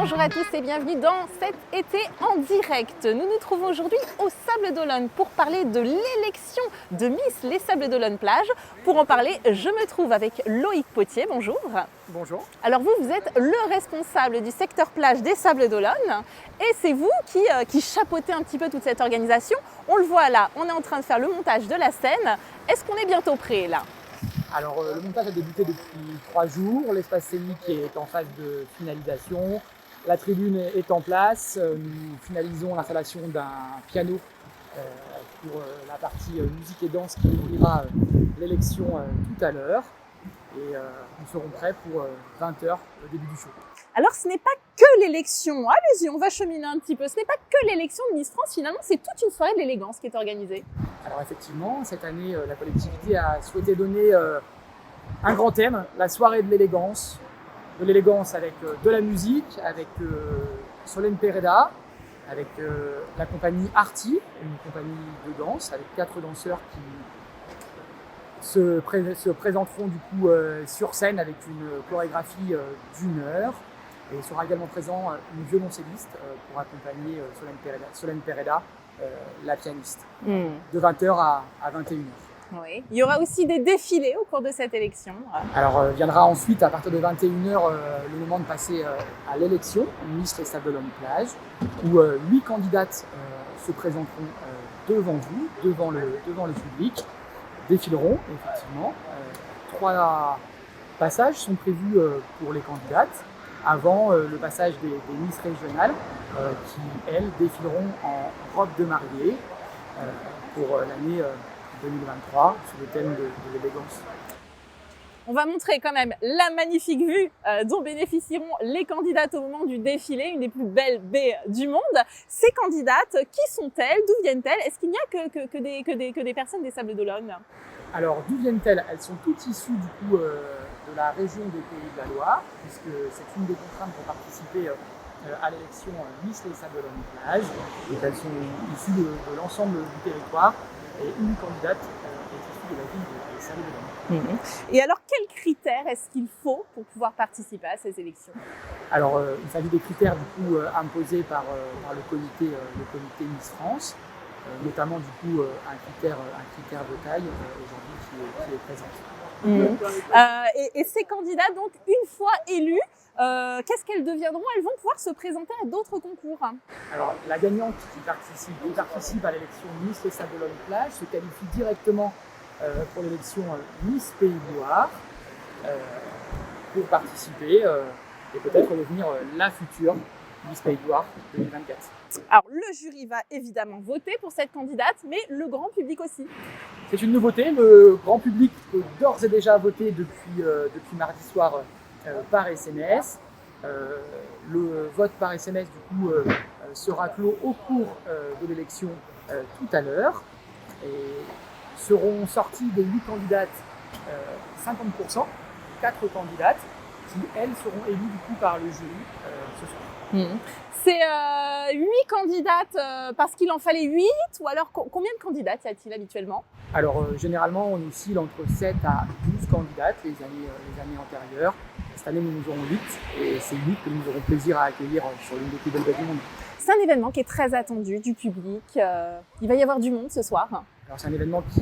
Bonjour à tous et bienvenue dans cet été en direct. Nous nous trouvons aujourd'hui au Sables d'Olonne pour parler de l'élection de Miss Les Sables d'Olonne Plage. Pour en parler, je me trouve avec Loïc Potier. Bonjour. Bonjour. Alors vous êtes le responsable du secteur plage des Sables d'Olonne et c'est vous qui chapeautez un petit peu toute cette organisation. On le voit là, on est en train de faire le montage de la scène. Est-ce qu'on est bientôt prêt là ? Alors le montage a débuté depuis 3 jours, l'espace scénique est en phase de finalisation, la tribune est en place, nous finalisons l'installation d'un piano pour la partie musique et danse qui ouvrira l'élection tout à l'heure et nous serons prêts pour 20h, le début du show. Alors ce n'est pas que l'élection, allez-y on va cheminer un petit peu, ce n'est pas que l'élection de Miss France, finalement c'est toute une soirée de l'élégance qui est organisée. Alors effectivement, cette année la collectivité a souhaité donner un grand thème, la soirée de l'élégance avec de la musique, avec Solène Pereda, avec la compagnie Arti, une compagnie de danse avec 4 danseurs qui se présenteront du coup sur scène avec une chorégraphie d'1 heure. Et il sera également présent une violoncelliste pour accompagner Solène Pereda, la pianiste, de 20h à 21h. Oui. Il y aura aussi des défilés au cours de cette élection. Alors viendra ensuite, à partir de 21h, le moment de passer à l'élection Miss Les Sables d'Olonne Plage, où 8 candidates se présenteront devant vous, devant le public, défileront effectivement. 3 passages sont prévus pour les candidates, avant le passage des Miss régionales qui, elles, défileront en robe de mariée pour l'année 2023 sous le thème de l'élégance. On va montrer quand même la magnifique vue dont bénéficieront les candidates au moment du défilé, une des plus belles baies du monde. Ces candidates, qui sont-elles? D'où viennent-elles? Est-ce qu'il n'y a que des personnes des Sables d'Olonne? Alors d'où viennent-elles? Elles sont toutes issues du coup de la région des Pays de la Loire, puisque c'est une des contraintes pour participer à l'élection Miss Les Sables d'Olonne Plage. Donc elles sont issues de l'ensemble du territoire et une candidate est issue de la ville des Sables d'Olonne. Et alors quels critères est-ce qu'il faut pour pouvoir participer à ces élections? Alors il s'agit des critères du coup imposés par le comité Miss France. Notamment du coup un critère de taille aujourd'hui qui est présent. Et ces candidats, donc une fois élus, qu'est-ce qu'elles deviendront? Elles vont pouvoir se présenter à d'autres concours. Alors la gagnante qui participe à l'élection Miss Les Sables d'Olonne Plage se qualifie directement pour l'élection Miss Pays de Loire pour participer et peut-être devenir la future Miss Pays de Loire 2024. Alors le jury va évidemment voter pour cette candidate, mais le grand public aussi. C'est une nouveauté, le grand public peut d'ores et déjà voter depuis mardi soir par SMS. Le vote par SMS du coup sera clos au cours de l'élection tout à l'heure et seront sortis des 8 candidates 50%, 4 candidates qui elles seront élues du coup par le jury ce soir. C'est 8 candidates parce qu'il en fallait 8 ou alors combien de candidates y a-t-il habituellement? Alors généralement on oscille entre 7 à 12 candidates les années antérieures. Cette année nous aurons 8 et c'est 8 que nous aurons plaisir à accueillir sur l'une des plus belles baies du monde. C'est un événement qui est très attendu du public. Il va y avoir du monde ce soir. Alors c'est un événement qui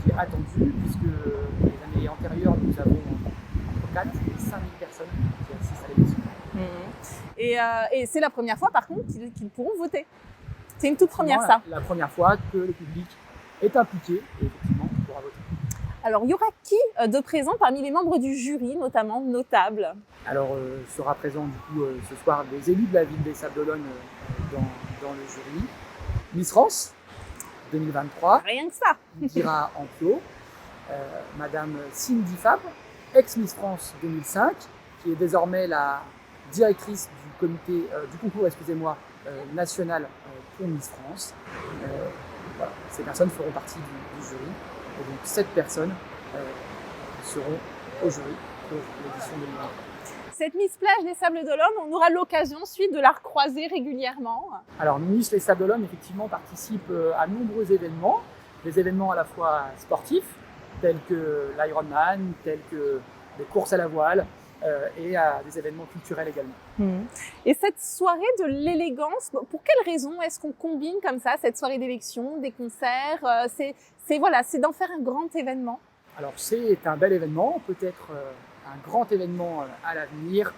est attendu puisque les années antérieures nous avons entre 4 et 5 000 personnes qui assistent à l'élection. Et c'est la première fois par contre qu'ils pourront voter. C'est une toute première ça. La première fois que le public est impliqué et effectivement pourra voter. Alors il y aura qui de présent parmi les membres du jury, notamment notables? Alors sera présent du coup ce soir des élus de la ville des Sables d'Olonne dans le jury. Miss France 2023. Rien que ça. Dira Ampio. Madame Cindy Fabre, ex-Miss France 2005, qui est désormais la directrice du concours national pour Miss France. Voilà. Ces personnes feront partie du jury. Et donc 7 personnes seront au jury pour l'édition 2020. Cette Miss Plage des Sables d'Olonne, on aura l'occasion ensuite de la recroiser régulièrement. Alors Miss Les Sables d'Olonne effectivement participe à nombreux événements, des événements à la fois sportifs, tels que l'Ironman, tels que des courses à la voile, et à des événements culturels également. Et cette soirée de l'élégance, pour quelle raison est-ce qu'on combine comme ça cette soirée d'élection, des concerts? C'est d'en faire un grand événement. Alors c'est un bel événement, peut-être un grand événement à l'avenir.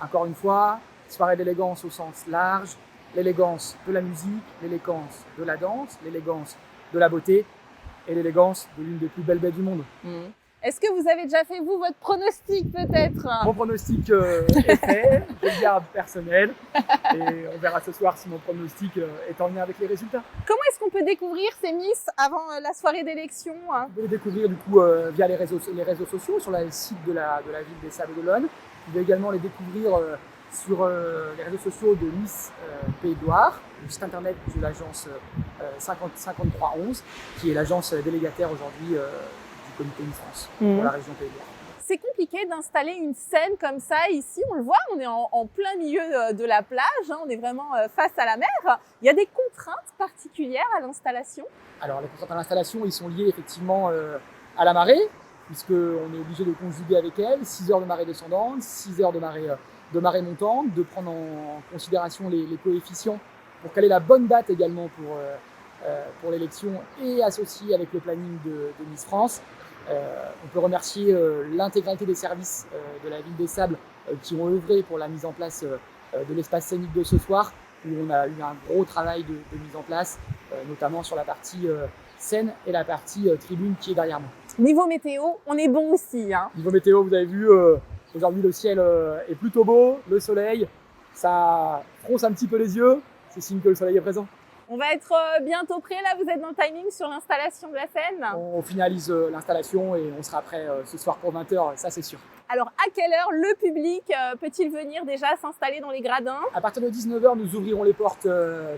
Encore une fois, soirée d'élégance au sens large, l'élégance de la musique, l'élégance de la danse, l'élégance de la beauté et l'élégance de l'une des plus belles baies du monde. Est-ce que vous avez déjà fait, vous, votre pronostic peut-être? Mon pronostic est fait, je le garde personnel et on verra ce soir si mon pronostic est en lien avec les résultats. Comment est-ce qu'on peut découvrir ces Miss avant la soirée d'élection? Vous pouvez les découvrir du coup via les réseaux sociaux, sur le site de la ville des Sables d'Olonne. Vous pouvez également les découvrir sur les réseaux sociaux de Miss Pays de Loire, le site internet de l'agence 5311, qui est l'agence délégataire aujourd'hui du comité Miss France pour la région Pays de Loire. C'est compliqué d'installer une scène comme ça ici, on le voit, on est en plein milieu de la plage, on est vraiment face à la mer. Il y a des contraintes particulières à l'installation? Alors les contraintes à l'installation, ils sont liés effectivement à la marée, puisqu'on est obligé de conjuguer avec elle 6 heures de marée descendante, 6 heures de marée montante, de prendre en considération les coefficients pour caler la bonne date également pour l'élection et associé avec le planning de Miss France. On peut remercier l'intégralité des services de la ville des Sables qui ont œuvré pour la mise en place de l'espace scénique de ce soir, où on a eu un gros travail de mise en place, notamment sur la partie scène et la partie tribune qui est derrière moi. Niveau météo, on est bon aussi. Niveau météo, vous avez vu, aujourd'hui le ciel est plutôt beau, le soleil, ça fronce un petit peu les yeux, c'est signe que le soleil est présent. On va être bientôt prêt, là, vous êtes dans le timing sur l'installation de la scène? On finalise l'installation et on sera prêt ce soir pour 20h, ça c'est sûr. Alors à quelle heure le public peut-il venir déjà s'installer dans les gradins? À partir de 19h, nous ouvrirons les portes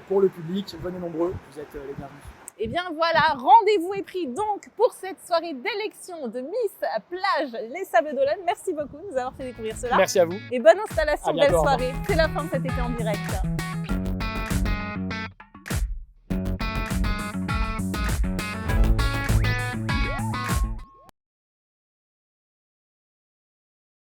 pour le public, venez nombreux, vous êtes les bienvenus. Et bien voilà, rendez-vous est pris donc pour cette soirée d'élection de Miss Plage Les Sables d'Olonne. Merci beaucoup de nous avoir fait découvrir cela. Merci à vous. Et bonne installation, À bientôt, belle soirée. C'est la fin de cet été en direct.